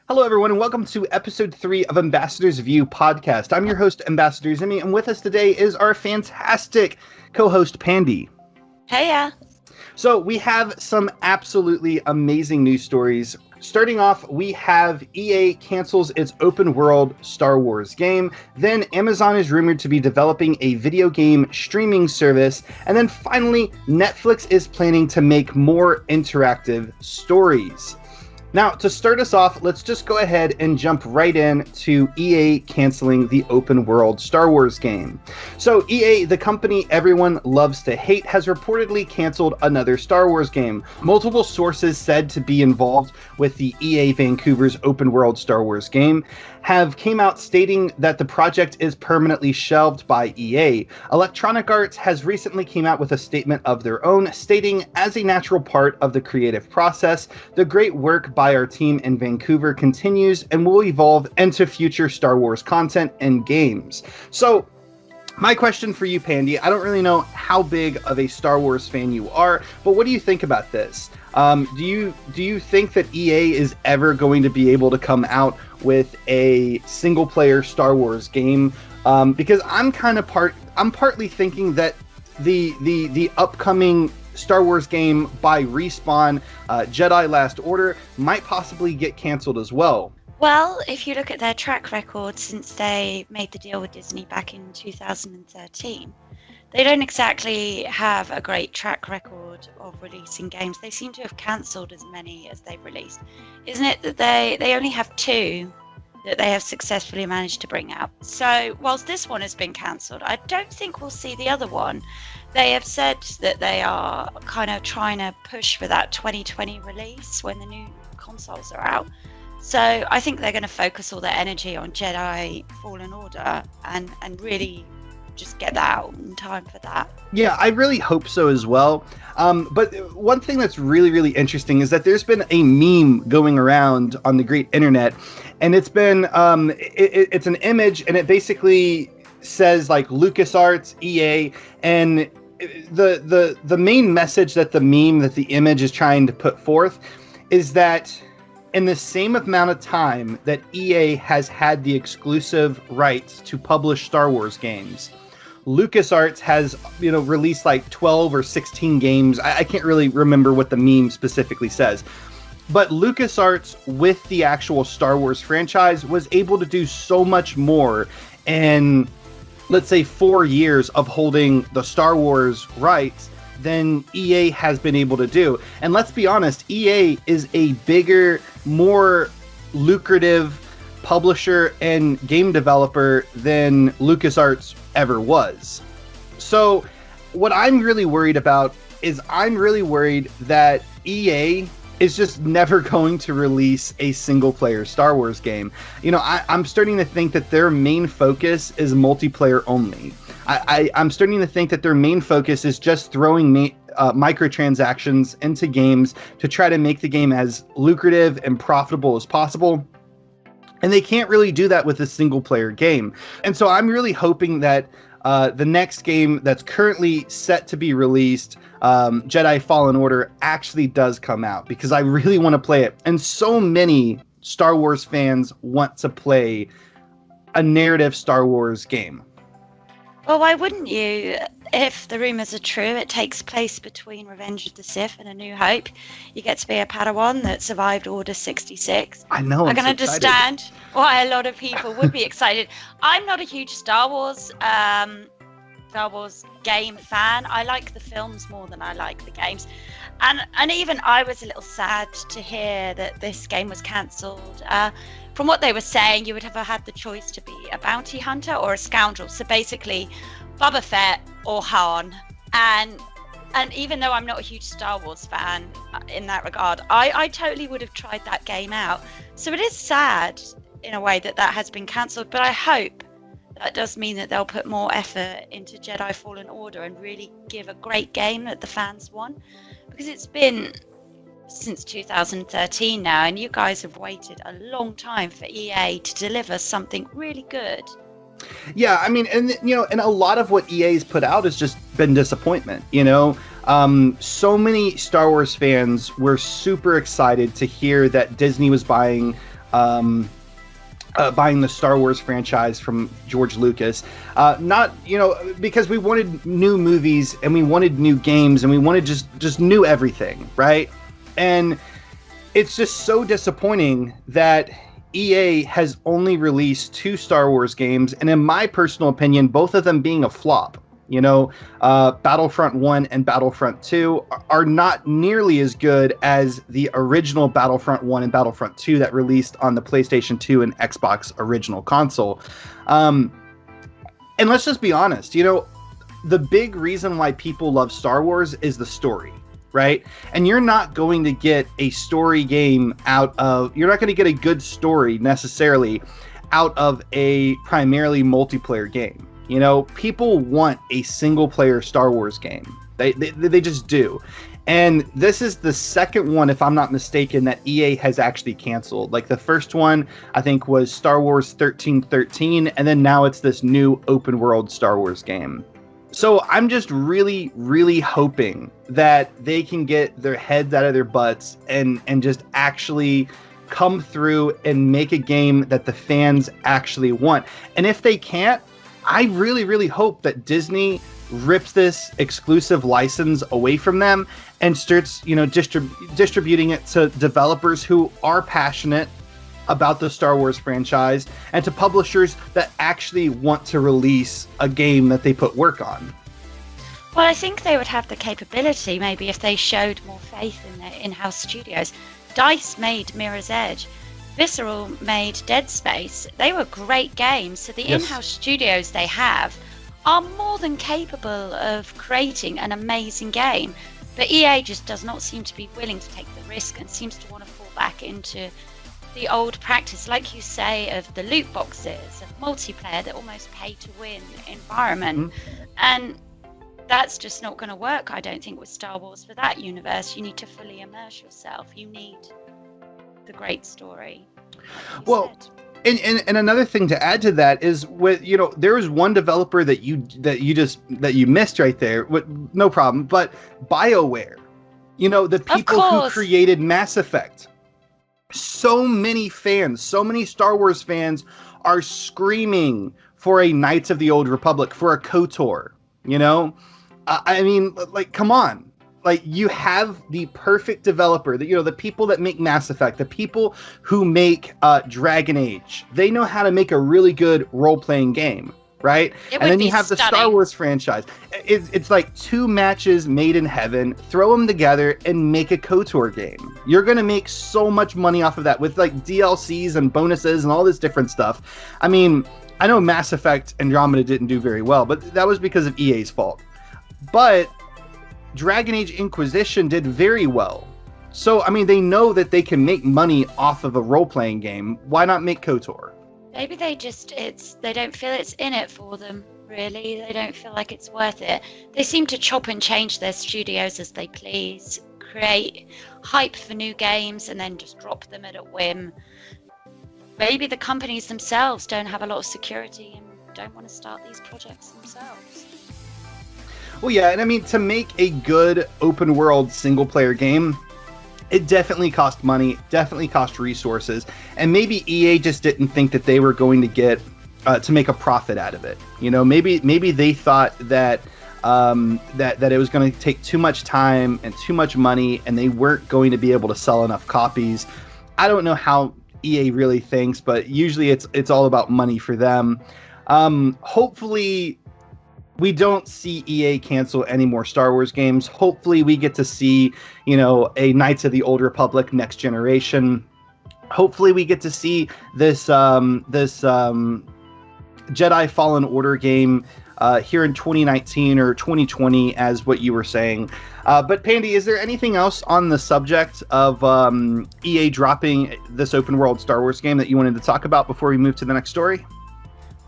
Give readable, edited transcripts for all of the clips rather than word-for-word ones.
Hello, everyone, and welcome to episode 3 of Ambassador's View podcast. I'm your host, Ambassador Zimmy, and with us today is our fantastic co-host, Pandy. Heya. So we have some absolutely amazing news stories. Starting off, we have EA cancels its open world Star Wars game. Then Amazon is rumored to be developing a video game streaming service. And then finally, Netflix is planning to make more interactive stories. Now, to start us off, let's just go ahead and jump right in to EA canceling the open world Star Wars game. So EA, the company everyone loves to hate, has reportedly canceled another Star Wars game. Multiple sources said to be involved with the EA Vancouver's open world Star Wars game have came out stating that the project is permanently shelved by EA. Electronic Arts has recently came out with a statement of their own, stating, as a natural part of the creative process, the great work by our team in Vancouver continues and will evolve into future Star Wars content and games. So, my question for you, Pandy, I don't really know how big of a Star Wars fan you are, but what do you think about this? Do you think that EA is ever going to be able to come out with a single player Star Wars game? Because I'm partly thinking that the upcoming Star Wars game by Respawn, Jedi Last Order, might possibly get canceled as well. Well, if you look at their track record since they made the deal with Disney back in 2013, they don't exactly have a great track record of releasing games. They seem to have cancelled as many as they've released. Isn't it that they only have 2 that they have successfully managed to bring out? So whilst this one has been cancelled, I don't think we'll see the other one. They have said that they are kind of trying to push for that 2020 release when the new consoles are out. So I think they're going to focus all their energy on Jedi Fallen Order and really just get that out in time for that. Yeah, I really hope so as well. But one thing that's really, really interesting is that there's been a meme going around on the great internet, and it's been it's an image, and it basically says like LucasArts, EA, and the main message that the image is trying to put forth is that in the same amount of time that EA has had the exclusive rights to publish Star Wars games, LucasArts has, released like 12 or 16 games. I can't really remember what the meme specifically says. But LucasArts, with the actual Star Wars franchise, was able to do so much more in, let's say, 4 years of holding the Star Wars rights than EA has been able to do. And let's be honest, EA is a bigger, more lucrative publisher and game developer than LucasArts ever was. So what I'm really worried about is I'm really worried that EA is just never going to release a single player Star Wars game. I'm starting to think that their main focus is multiplayer only. I'm starting to think that their main focus is just throwing microtransactions into games to try to make the game as lucrative and profitable as possible. And they can't really do that with a single player game. And so I'm really hoping that the next game that's currently set to be released, Jedi Fallen Order, actually does come out, because I really want to play it. And so many Star Wars fans want to play a narrative Star Wars game. Well, why wouldn't you? If the rumours are true, it takes place between Revenge of the Sith and A New Hope. You get to be a Padawan that survived Order 66. I know. I can understand why a lot of people would be excited. I'm not a huge Star Wars game fan. I like the films more than I like the games. And even I was a little sad to hear that this game was cancelled. From what they were saying, you would have had the choice to be a bounty hunter or a scoundrel. So basically, Boba Fett or Han. And even though I'm not a huge Star Wars fan in that regard, I totally would have tried that game out. So it is sad in a way that has been cancelled. But I hope that does mean that they'll put more effort into Jedi Fallen Order and really give a great game that the fans want. Because it's been since 2013 now, and you guys have waited a long time for EA to deliver something really good. Yeah, I mean, and a lot of what EA's put out has just been disappointment. So many Star Wars fans were super excited to hear that Disney was buying buying the Star Wars franchise from George Lucas. Not, because we wanted new movies and we wanted new games and we wanted just new everything, right? And it's just so disappointing that EA has only released 2 Star Wars games, and in my personal opinion, both of them being a flop. Battlefront 1 and Battlefront 2 are not nearly as good as the original Battlefront 1 and Battlefront 2 that released on the PlayStation 2 and Xbox original console. And let's just be honest, the big reason why people love Star Wars is the story, right? And you're not going to get a story game you're not going to get a good story necessarily out of a primarily multiplayer game. People want a single player Star Wars game. They just do. And this is the second one, if I'm not mistaken, that EA has actually canceled. Like the first one, I think, was Star Wars 1313, and then now it's this new open world Star Wars game. So I'm just really, really hoping that they can get their heads out of their butts and just actually come through and make a game that the fans actually want. And if they can't, I really, really hope that Disney rips this exclusive license away from them and starts, distributing it to developers who are passionate about the Star Wars franchise and to publishers that actually want to release a game that they put work on. Well, I think they would have the capability, maybe, if they showed more faith in their in-house studios. DICE made Mirror's Edge. Visceral made Dead Space. They were great games, so the in-house studios they have are more than capable of creating an amazing game. But EA just does not seem to be willing to take the risk and seems to want to fall back into the old practice, like you say, of the loot boxes and multiplayer, the almost pay-to-win environment. And that's just not going to work, I don't think, with Star Wars. For that universe, you need to fully immerse yourself. You need the great story. Well, and another thing to add to that is there was one developer that you missed right there. No problem, but BioWare, the people who created Mass Effect. So many fans, so many Star Wars fans are screaming for a Knights of the Old Republic, for a KOTOR. I mean, like, come on. Like, you have the perfect developer, the people that make Mass Effect, the people who make Dragon Age. They know how to make a really good role-playing game, right? And then you have the Star Wars franchise. It's like 2 matches made in heaven. Throw them together and make a KOTOR game. You're going to make so much money off of that with like DLCs and bonuses and all this different stuff. I mean, I know Mass Effect Andromeda didn't do very well, but that was because of EA's fault. But Dragon Age Inquisition did very well. So, I mean, they know that they can make money off of a role-playing game. Why not make KOTOR? Maybe they don't feel it's in it for them, really. They don't feel like it's worth it. They seem to chop and change their studios as they please, create hype for new games and then just drop them at a whim. Maybe the companies themselves don't have a lot of security and don't want to start these projects themselves. Well, yeah, and I mean, to make a good open world single player game, it definitely cost money, definitely cost resources, and maybe EA just didn't think that they were going to get to make a profit out of it. Maybe they thought that that it was going to take too much time and too much money, and they weren't going to be able to sell enough copies. I don't know how EA really thinks, but usually it's all about money for them. Hopefully we don't see EA cancel any more Star Wars games. Hopefully we get to see, a Knights of the Old Republic Next Generation. Hopefully we get to see this Jedi Fallen Order game here in 2019 or 2020, as what you were saying. But Pandy, is there anything else on the subject of EA dropping this open world Star Wars game that you wanted to talk about before we move to the next story?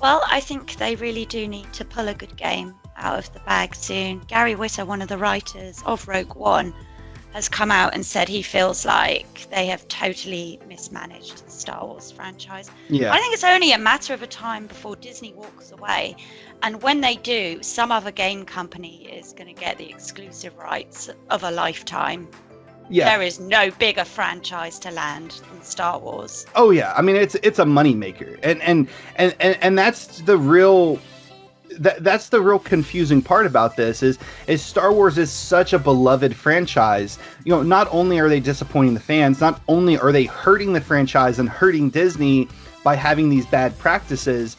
Well, I think they really do need to pull a good game out of the bag soon. Gary Whitta, one of the writers of Rogue One, has come out and said he feels like they have totally mismanaged the Star Wars franchise. Yeah. I think it's only a matter of a time before Disney walks away. And when they do, some other game company is going to get the exclusive rights of a lifetime. Yeah. There is no bigger franchise to land than Star Wars. Oh yeah. I mean, it's a moneymaker, and that's the real. That's the real confusing part about this is Star Wars is such a beloved franchise. You know, not only are they disappointing the fans, not only are they hurting the franchise and hurting Disney by having these bad practices,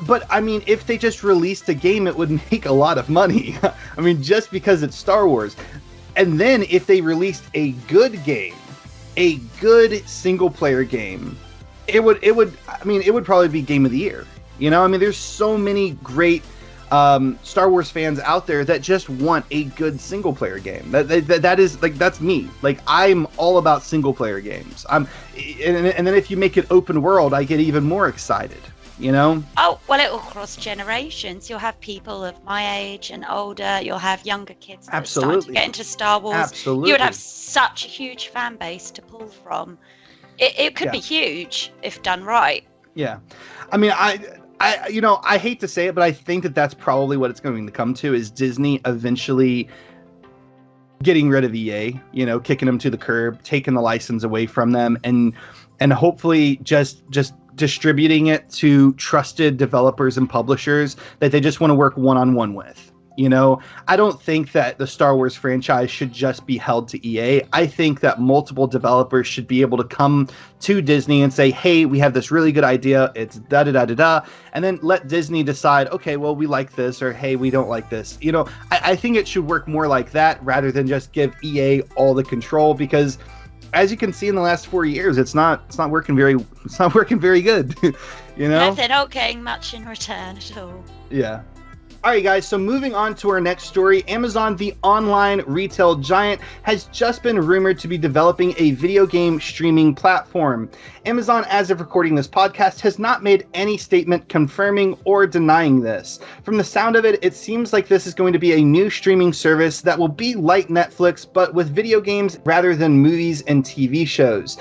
but I mean, if they just released a game, it would make a lot of money. I mean, just because it's Star Wars. And then if they released a good game, a good single player game, it would probably be game of the year. You know, I mean, there's so many great Star Wars fans out there that just want a good single player game. That is like, that's me. Like, I'm all about single player games. And then if you make it open world, I get even more excited. You know? Oh, well, it will cross generations. You'll have people of my age and older. You'll have younger kids that are starting to get into Star Wars. Absolutely. You would have such a huge fan base to pull from. It could be huge if done right. Yeah. I mean, I hate to say it, but I think that that's probably what it's going to come to, is Disney eventually getting rid of EA, you know, kicking them to the curb, taking the license away from them, and hopefully just distributing it to trusted developers and publishers that they just want to work one-on-one with. You know, I don't think that the Star Wars franchise should just be held to EA. I think that multiple developers should be able to come to Disney and say, hey, we have this really good idea. It's da-da-da-da-da. And then let Disney decide, okay, well, we like this, or hey, we don't like this. You know, I think it should work more like that rather than just give EA all the control, because as you can see in the last 4 years, it's not working very good. You know? No, they're not getting much in return at all. Yeah. All right, guys, so moving on to our next story, Amazon, the online retail giant, has just been rumored to be developing a video game streaming platform. Amazon, as of recording this podcast, has not made any statement confirming or denying this. From the sound of it, it seems like this is going to be a new streaming service that will be like Netflix, but with video games rather than movies and TV shows.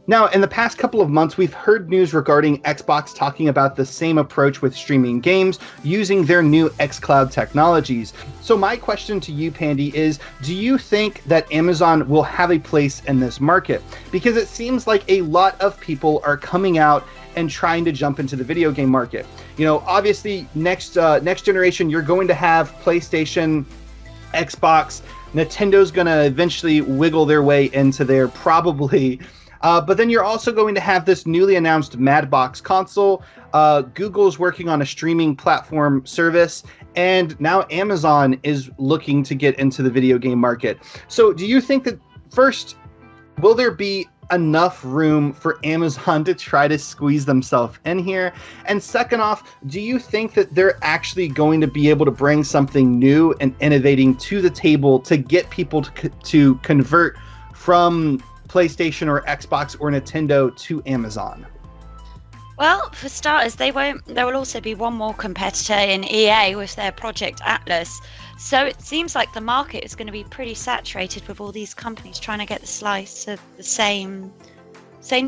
Now, in the past couple of months, we've heard news regarding Xbox talking about the same approach with streaming games using their new xCloud technologies. So my question to you, Pandy, is do you think that Amazon will have a place in this market? Because it seems like a lot of people are coming out and trying to jump into the video game market. You know, obviously, next generation, you're going to have PlayStation, Xbox, Nintendo's going to eventually wiggle their way into there, probably. But then you're also going to have this newly announced Madbox console. Google's working on a streaming platform service, and now Amazon is looking to get into the video game market. So do you think that, first, will there be enough room for Amazon to try to squeeze themselves in here? And second off, do you think that they're actually going to be able to bring something new and innovating to the table to get people to convert from PlayStation or Xbox or Nintendo to Amazon? Well, for starters, there will also be one more competitor in EA with their Project Atlas. So it seems like the market is going to be pretty saturated with all these companies trying to get the slice of the same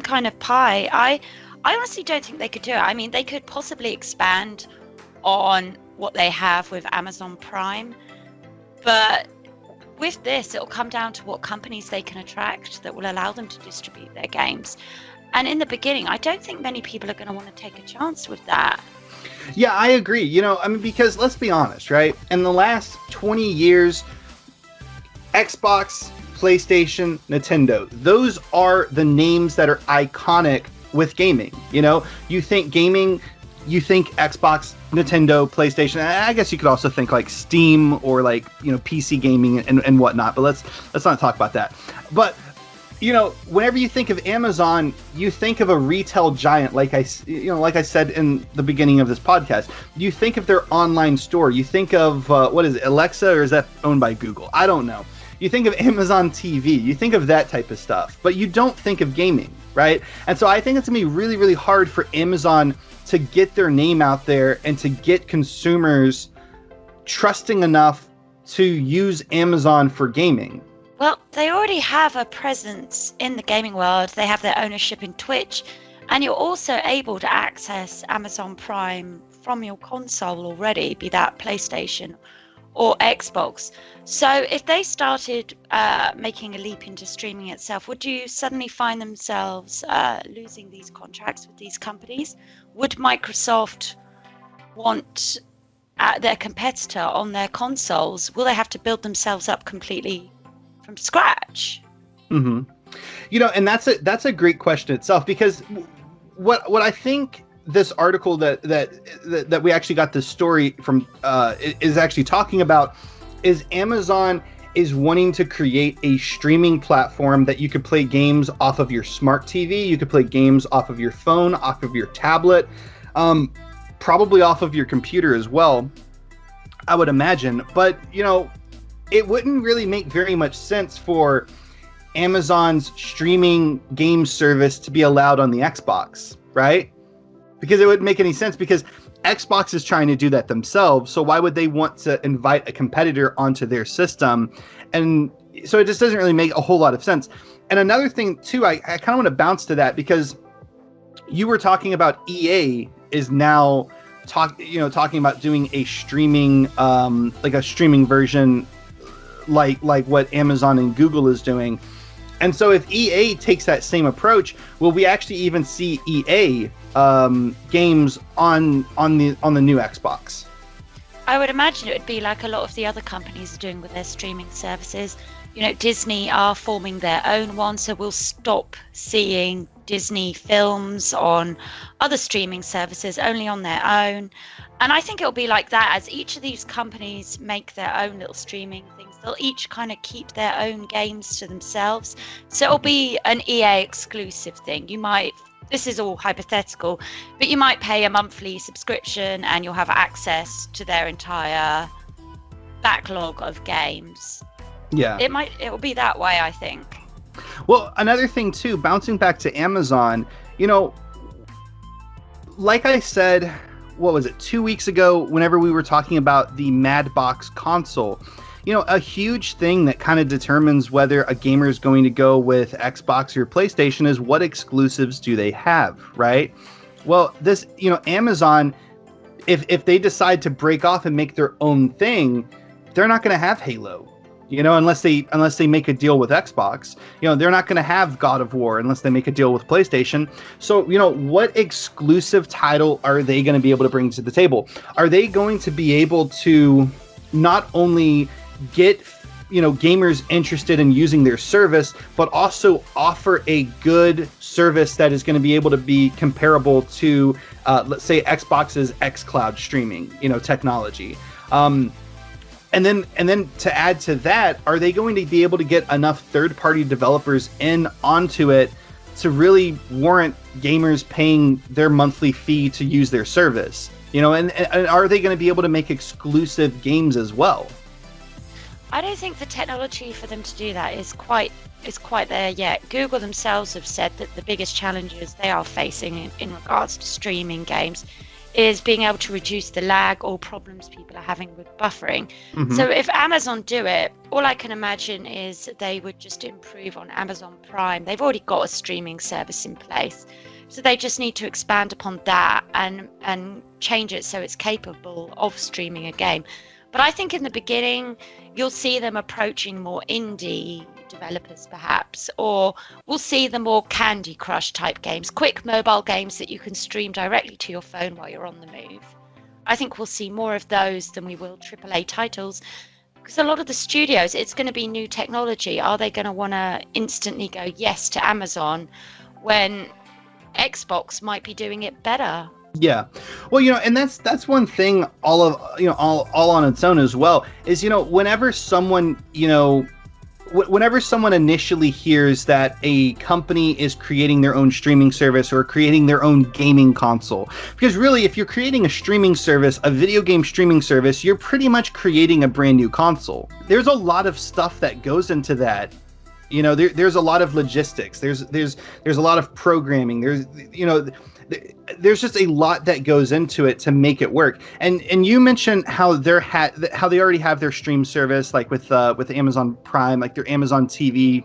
kind of pie. I honestly don't think they could do it. I mean, they could possibly expand on what they have with Amazon Prime, but with this, it'll come down to what companies they can attract that will allow them to distribute their games. And in the beginning, I don't think many people are going to want to take a chance with that. Yeah, I agree. You know, I mean, because let's be honest, right? In the last 20 years, Xbox, PlayStation, Nintendo, those are the names that are iconic with gaming. You know, you think gaming, you think Xbox, Nintendo, PlayStation. I guess you could also think like Steam or like, you know, PC gaming and whatnot. But let's not talk about that. But you know, whenever you think of Amazon, you think of a retail giant, like I said in the beginning of this podcast. You think of their online store. You think of what is it, Alexa, or is that owned by Google? I don't know. You think of Amazon TV. You think of that type of stuff, but you don't think of gaming, right? And so I think it's gonna be really, really hard for Amazon to get their name out there and to get consumers trusting enough to use Amazon for gaming. Well, they already have a presence in the gaming world. They have their ownership in Twitch, and you're also able to access Amazon Prime from your console already, be that PlayStation or Xbox. So if they started making a leap into streaming itself, would you suddenly find themselves losing these contracts with these companies? Would Microsoft want their competitor on their consoles? Will they have to build themselves up completely from scratch? Mm-hmm. And that's a great question itself, because what I think this article that we actually got this story from is actually talking about is Amazon is wanting to create a streaming platform that you could play games off of your smart TV, you could play games off of your phone, off of your tablet, probably off of your computer as well, I would imagine. But it wouldn't really make very much sense for Amazon's streaming game service to be allowed on the Xbox, right? Because it wouldn't make any sense, because Xbox is trying to do that themselves. So why would they want to invite a competitor onto their system? And so it just doesn't really make a whole lot of sense. And another thing too, I kind of want to bounce to that, because you were talking about EA is now talking about doing a streaming, like a streaming version, like what Amazon and Google is doing. And so if EA takes that same approach, will we actually even see EA games on the new Xbox? I would imagine it would be like a lot of the other companies are doing with their streaming services. Disney are forming their own one, so we'll stop seeing Disney films on other streaming services, only on their own. And I think it'll be like that as each of these companies make their own little streaming things. They'll each kind of keep their own games to themselves. So it'll be an EA exclusive thing. This is all hypothetical, but you might pay a monthly subscription and you'll have access to their entire backlog of games. Yeah. It will be that way, I think. Well, another thing too, bouncing back to Amazon, like I said, what was it, 2 weeks ago, whenever we were talking about the Madbox console, a huge thing that kind of determines whether a gamer is going to go with Xbox or PlayStation is what exclusives do they have, right? Well, this, Amazon, if they decide to break off and make their own thing, they're not going to have Halo. Unless they make a deal with Xbox, they're not going to have God of War unless they make a deal with PlayStation. So, what exclusive title are they going to be able to bring to the table? Are they going to be able to not only get, gamers interested in using their service, but also offer a good service that is going to be able to be comparable to, let's say, Xbox's xCloud streaming, technology? And then to add to that, are they going to be able to get enough third-party developers onto it to really warrant gamers paying their monthly fee to use their service? And are they going to be able to make exclusive games as well? I don't think the technology for them to do that is quite there yet. Google themselves have said that the biggest challenges they are facing in regards to streaming games is being able to reduce the lag or problems people are having with buffering. Mm-hmm. So if Amazon do it, all I can imagine is they would just improve on Amazon Prime. They've already got a streaming service in place. So they just need to expand upon that and change it so it's capable of streaming a game. But I think in the beginning, you'll see them approaching more indie developers perhaps, or we'll see the more Candy Crush type games, quick mobile games that you can stream directly to your phone while you're on the move. I think we'll see more of those than we will AAA titles, because a lot of the studios, it's going to be new technology. Are they going to want to instantly go yes to Amazon when Xbox might be doing it better? Yeah. Well, and that's one thing all on its own as well is, whenever someone initially hears that a company is creating their own streaming service or creating their own gaming console, because really, if you're creating a streaming service, a video game streaming service, you're pretty much creating a brand new console. There's a lot of stuff that goes into that. There's a lot of logistics. There's a lot of programming. There's just a lot that goes into it to make it work. And you mentioned how they already have their stream service, like with Amazon Prime, like their Amazon TV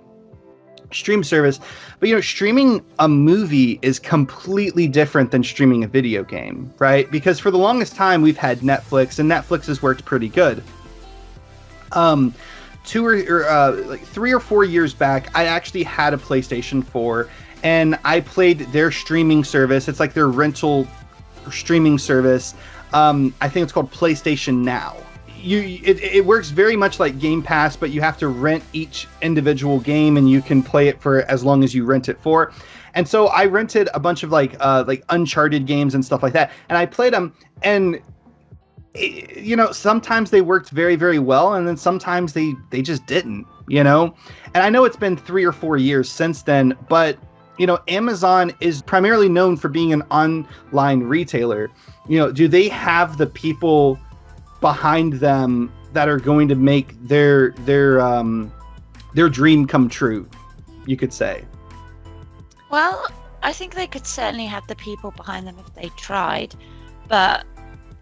stream service. But streaming a movie is completely different than streaming a video game, right? Because for the longest time we've had Netflix, and Netflix has worked pretty good. Um, like 3 or 4 years back, I actually had a PlayStation 4, and I played their streaming service. It's like their rental streaming service. I think it's called PlayStation Now. It works very much like Game Pass, but you have to rent each individual game, and you can play it for as long as you rent it for. And so I rented a bunch of like Uncharted games and stuff like that, and I played them. And sometimes they worked very, very well, and then sometimes they just didn't. And I know it's been 3 or 4 years since then, but Amazon is primarily known for being an online retailer. Do they have the people behind them that are going to make their dream come true, you could say? Well, I think they could certainly have the people behind them if they tried, but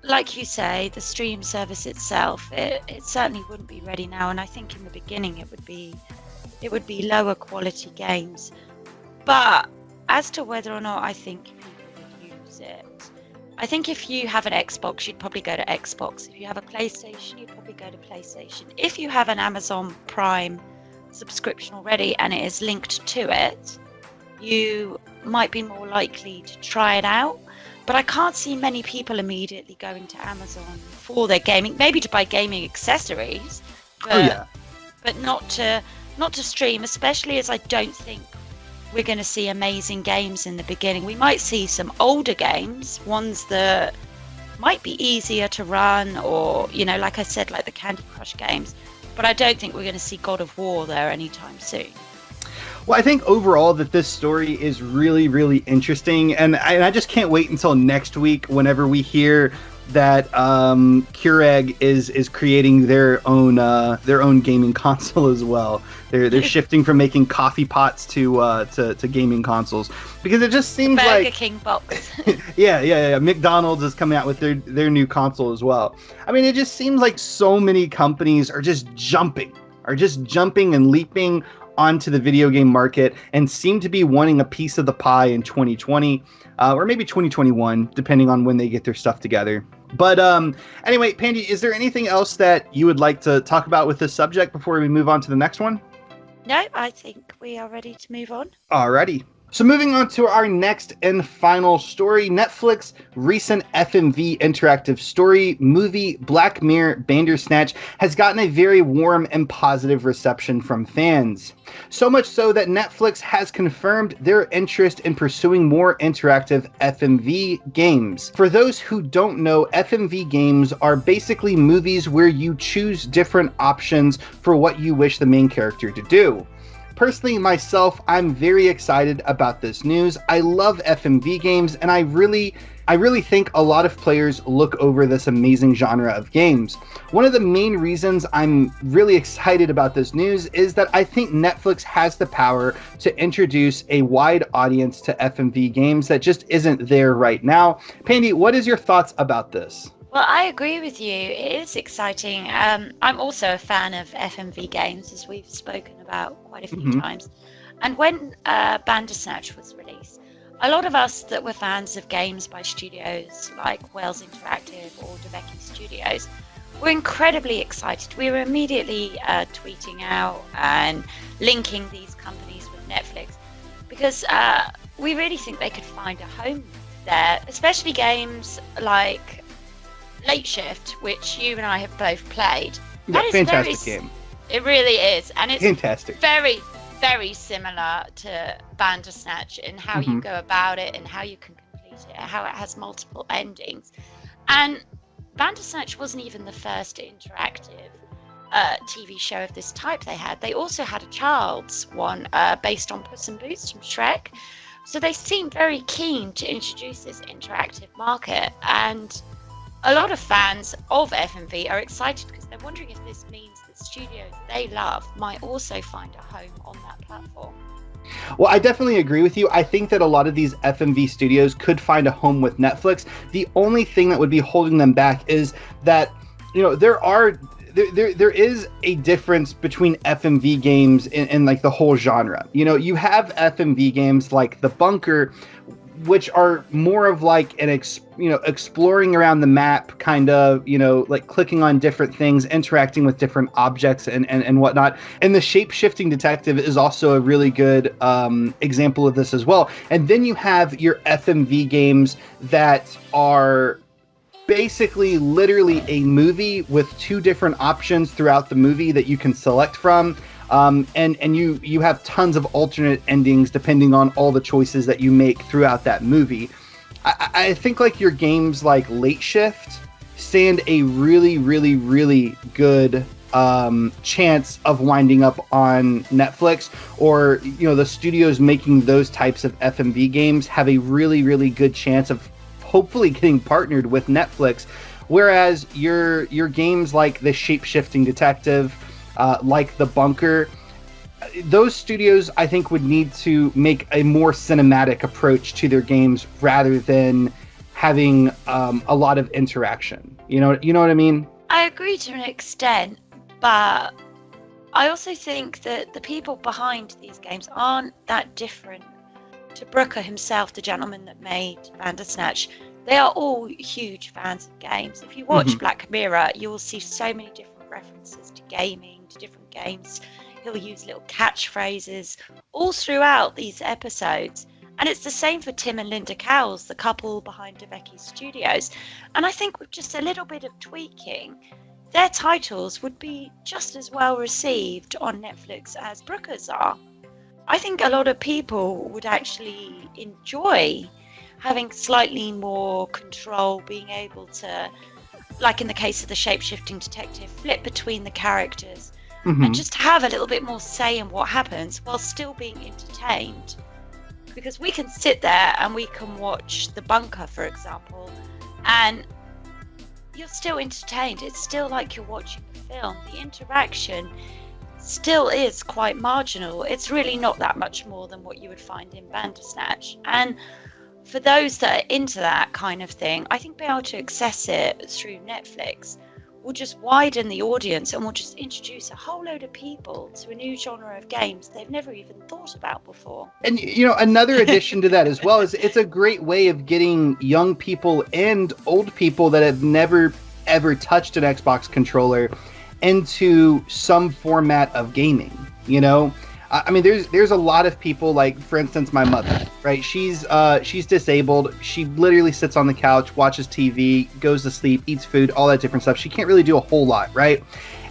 like you say, the stream service itself, it certainly wouldn't be ready now, and I think in the beginning it would be lower quality games. But as to whether or not I think people would use it, I think if you have an Xbox, you'd probably go to Xbox. If you have a PlayStation, you'd probably go to PlayStation. If you have an Amazon Prime subscription already and it is linked to it, you might be more likely to try it out. But I can't see many people immediately going to Amazon for their gaming, maybe to buy gaming accessories, but not to stream, especially as I don't think we're going to see amazing games in the beginning. We might see some older games, ones that might be easier to run, or, like I said, like the Candy Crush games. But I don't think we're going to see God of War there anytime soon. Well, I think overall that this story is really, really interesting, and I just can't wait until next week whenever we hear that Keurig is creating their own gaming console as well. They're shifting from making coffee pots to gaming consoles, because it just seems Burger like King box. yeah. McDonald's is coming out with their new console as well. I mean, it just seems like so many companies are just jumping and leaping onto the video game market and seem to be wanting a piece of the pie in 2020 or maybe 2021, depending on when they get their stuff together. But anyway, Pandy, is there anything else that you would like to talk about with this subject before we move on to the next one? No, I think we are ready to move on. Alrighty. So moving on to our next and final story, Netflix recent FMV interactive story movie Black Mirror Bandersnatch has gotten a very warm and positive reception from fans. So much so that Netflix has confirmed their interest in pursuing more interactive FMV games. For those who don't know, FMV games are basically movies where you choose different options for what you wish the main character to do. Personally, myself, I'm very excited about this news. I love FMV games, and I really think a lot of players look over this amazing genre of games. One of the main reasons I'm really excited about this news is that I think Netflix has the power to introduce a wide audience to FMV games that just isn't there right now. Pandy, what is your thoughts about this? Well, I agree with you. It is exciting. I'm also a fan of FMV games, as we've spoken about quite a few times. And when Bandersnatch was released, a lot of us that were fans of games by studios like Wales Interactive or Deveki Studios were incredibly excited. We were immediately tweeting out and linking these companies with Netflix, because we really think they could find a home there, especially games like Late Shift, which you and I have both played. Yeah, fantastic game. It really is, and it's fantastic. Very, very similar to Bandersnatch in how you go about it and how you can complete it, how it has multiple endings. And Bandersnatch wasn't even the first interactive TV show of this type they had. They also had a child's one based on Puss in Boots from Shrek. So they seemed very keen to introduce this interactive market, and a lot of fans of FMV are excited because they're wondering if this means that studios they love might also find a home on that platform. Well, I definitely agree with you. I think that a lot of these FMV studios could find a home with Netflix. The only thing that would be holding them back is that, there is a difference between FMV games and like the whole genre. You have FMV games like The Bunker, which are more of like an exploring around the map, kind of, like clicking on different things, interacting with different objects and whatnot. And the shape-shifting detective is also a really good example of this as well. And then you have your FMV games that are basically literally a movie with two different options throughout the movie that you can select from. And you have tons of alternate endings depending on all the choices that you make throughout that movie. I think like your games like Late Shift stand a really, really, really good chance of winding up on Netflix, or the studios making those types of FMV games have a really, really good chance of hopefully getting partnered with Netflix. Whereas your games like the Shape-Shifting Detective, like The Bunker, those studios I think would need to make a more cinematic approach to their games rather than having a lot of interaction. You know what I mean? I agree to an extent, but I also think that the people behind these games aren't that different to Brooker himself, the gentleman that made Bandersnatch. They are all huge fans of games. If you watch Black Mirror, you will see so many different references to gaming, to different games. He'll use little catchphrases all throughout these episodes. And it's the same for Tim and Linda Cowles, the couple behind DeVecchi Studios. And I think with just a little bit of tweaking, their titles would be just as well received on Netflix as Brooker's are. I think a lot of people would actually enjoy having slightly more control, being able to, like in the case of the Shape-Shifting Detective, flip between the characters and just have a little bit more say in what happens while still being entertained. Because we can sit there and we can watch The Bunker, for example, and you're still entertained. It's still like you're watching the film. The interaction still is quite marginal. It's really not that much more than what you would find in Bandersnatch. And for those that are into that kind of thing, I think being able to access it through Netflix will just widen the audience and will just introduce a whole load of people to a new genre of games they've never even thought about before. And another addition to that as well is it's a great way of getting young people and old people that have never ever touched an Xbox controller into some format of gaming. I mean, there's a lot of people, like, for instance, my mother, right? She's disabled. She literally sits on the couch, watches TV, goes to sleep, eats food, all that different stuff. She can't really do a whole lot, right?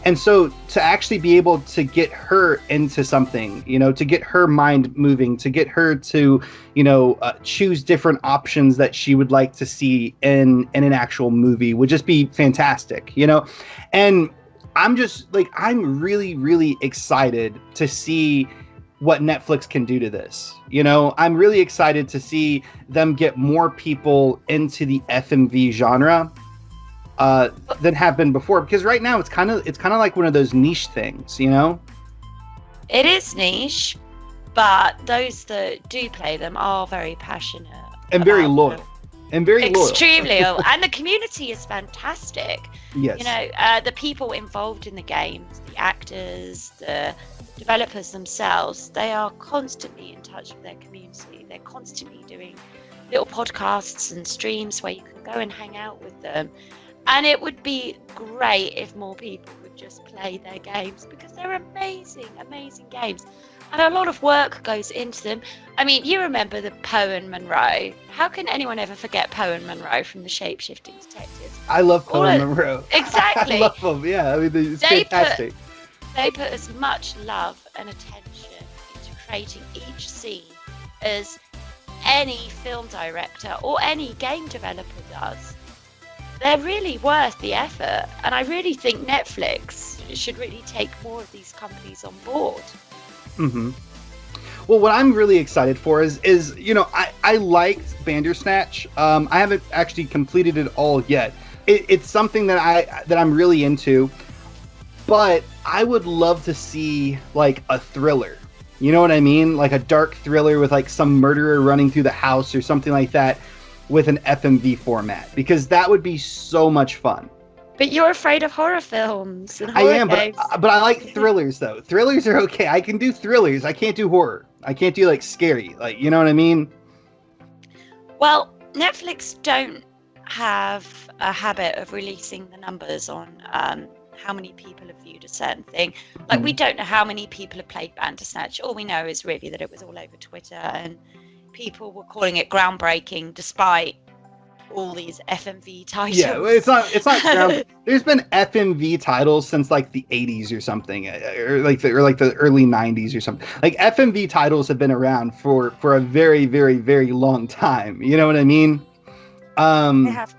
And so to actually be able to get her into something, to get her mind moving, to get her to, choose different options that she would like to see in an actual movie would just be fantastic, And I'm really, really excited to see what Netflix can do to this. I'm really excited to see them get more people into the FMV genre than have been before. Because right now it's kind of like one of those niche things, It is niche, but those that do play them are very passionate and very loyal. And very loyal. Extremely loyal. And the community is fantastic. Yes. The people involved in the games, the actors, the developers themselves, they are constantly in touch with their community. They're constantly doing little podcasts and streams where you can go and hang out with them. And it would be great if more people would just play their games, because they're amazing, amazing games. And a lot of work goes into them. I mean, you remember the Poe and Monroe. How can anyone ever forget Poe and Monroe from the Shape-Shifting Detectives? I love Poe and Monroe. Exactly. I love them, yeah. I mean, it's fantastic. They put as much love and attention into creating each scene as any film director or any game developer does. They're really worth the effort. And I really think Netflix should really take more of these companies on board. Mm-hmm. Well, what I'm really excited for is I liked Bandersnatch. I haven't actually completed it all yet. It's something that I'm really into, but I would love to see like a thriller. You know what I mean? Like a dark thriller with like some murderer running through the house or something like that with an FMV format, because that would be so much fun. But you're afraid of horror films and horror games. but I like thrillers though. Thrillers are okay. I can do thrillers. I can't do horror. I can't do like scary. Like, you know what I mean? Well, Netflix don't have a habit of releasing the numbers on how many people have viewed a certain thing. Like, we don't know how many people have played Bandersnatch. All we know is really that it was all over Twitter and people were calling it groundbreaking despite all these FMV titles. Yeah, it's not ground. There's been FMV titles since like the 80s or something, or like the early 90s or something. Like FMV titles have been around for a very, very, very long time. You know what I mean? They have.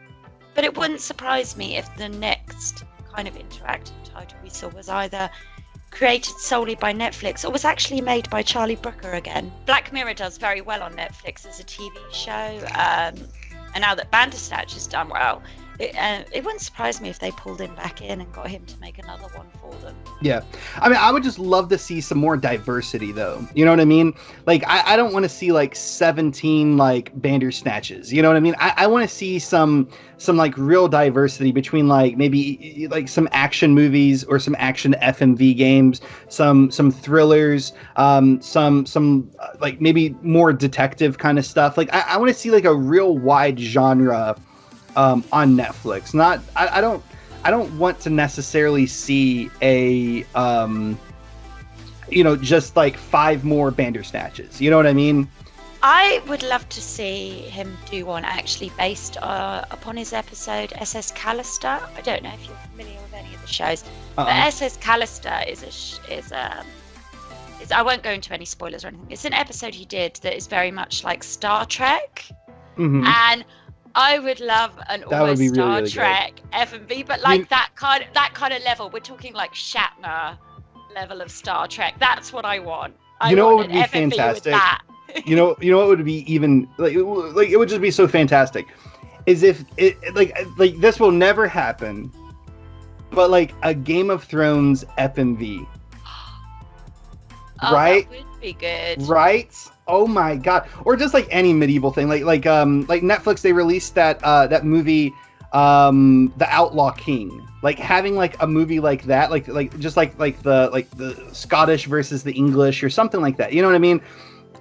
But it wouldn't surprise me if the next kind of interactive title we saw was either created solely by Netflix or was actually made by Charlie Brooker again. Black Mirror does very well on Netflix as a TV show, and now that Bandersnatch has done well, it wouldn't surprise me if they pulled him back in and got him to make another one for them. Yeah. I mean, I would just love to see some more diversity, though. You know what I mean? Like, I don't want to see, like, 17, like, Bandersnatches. You know what I mean? I want to see some like, real diversity between, like, maybe, like, some action movies or some action FMV games, some thrillers, some like, maybe more detective kind of stuff. Like, I want to see, like, a real wide genre on Netflix. Not, I don't want to necessarily see a, just like 5 more Bandersnatches. You know what I mean? I would love to see him do one actually based upon his episode SS Callister. I don't know if you're familiar with any of the shows, but SS Callister is I won't go into any spoilers or anything. It's an episode he did that is very much like Star Trek, and I would love an almost Star Trek FMV, but like that kind of level. We're talking like Shatner level of Star Trek. That's what I want. You know what would be fantastic? you know what would be even like it would just be so fantastic is if it like this will never happen, but like a Game of Thrones FMV. Right? That would be good. Right? Oh my god. Or just like any medieval thing. Like Netflix, they released that movie, The Outlaw King. Like having like a movie like that, like the Scottish versus the English or something like that. You know what I mean?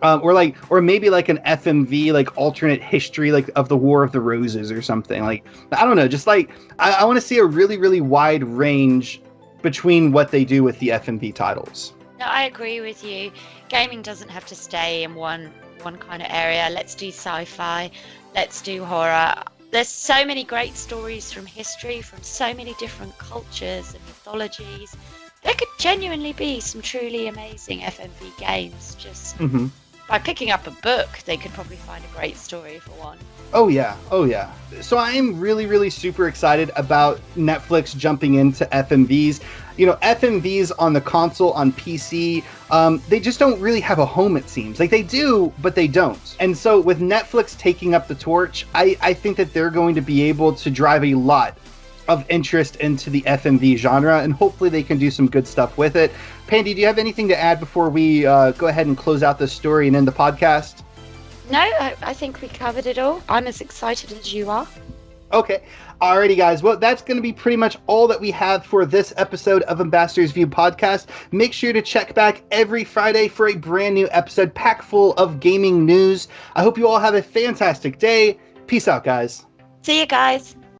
Or maybe like an FMV, like alternate history, like of the War of the Roses or something. Like, I don't know, just like I want to see a really, really wide range between what they do with the FMV titles. No, I agree with you. Gaming doesn't have to stay in one kind of area. Let's do sci-fi. Let's do horror. There's so many great stories from history, from so many different cultures and mythologies. There could genuinely be some truly amazing FMV games. Just by picking up a book, they could probably find a great story for one. Oh yeah. So I am really, really super excited about Netflix jumping into FMVs. You know, FMVs on the console, on PC, they just don't really have a home, it seems. Like, they do, but they don't. And so with Netflix taking up the torch, I think that they're going to be able to drive a lot of interest into the FMV genre, and hopefully they can do some good stuff with it. Pandy, do you have anything to add before we go ahead and close out this story and end the podcast? No, I think we covered it all. I'm as excited as you are. Okay. Alrighty, guys. Well, that's going to be pretty much all that we have for this episode of Ambassador's View podcast. Make sure to check back every Friday for a brand new episode packed full of gaming news. I hope you all have a fantastic day. Peace out, guys. See you guys.